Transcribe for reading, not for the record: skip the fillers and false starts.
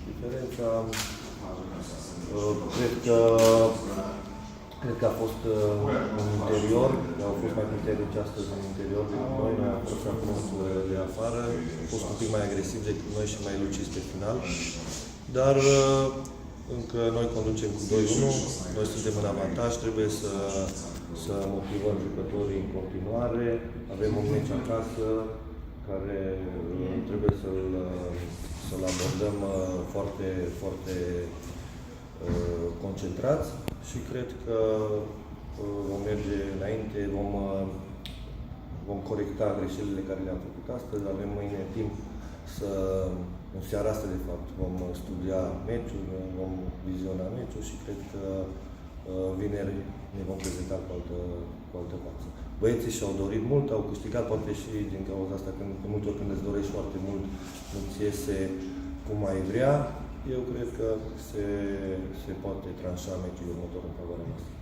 Diferența, cred că a fost în interior, au fost mai puternici astăzi în interior decât noi am fost acum de afară, au fost un pic mai agresivi decât noi și mai luciți pe final, dar încă noi conducem cu 2-1, noi suntem în avantaj, trebuie să motivăm jucătorii în continuare, avem un meci acasă care trebuie să-l abordăm foarte, foarte concentrați și cred că vom merge înainte, vom corecta greșelile care le-am făcut astăzi, avem mâine timp în seara asta de fapt, vom studia meciul, vom viziona meciul și cred că vineri ne vom prezenta cu altă față. Băieții și-au dorit mult, au câștigat, poate și din cauza asta, că de multe ori când îți dorești foarte mult, nu-ți iese cum ai vrea. Eu cred că se poate tranșa meciul următor în favoarea noastră.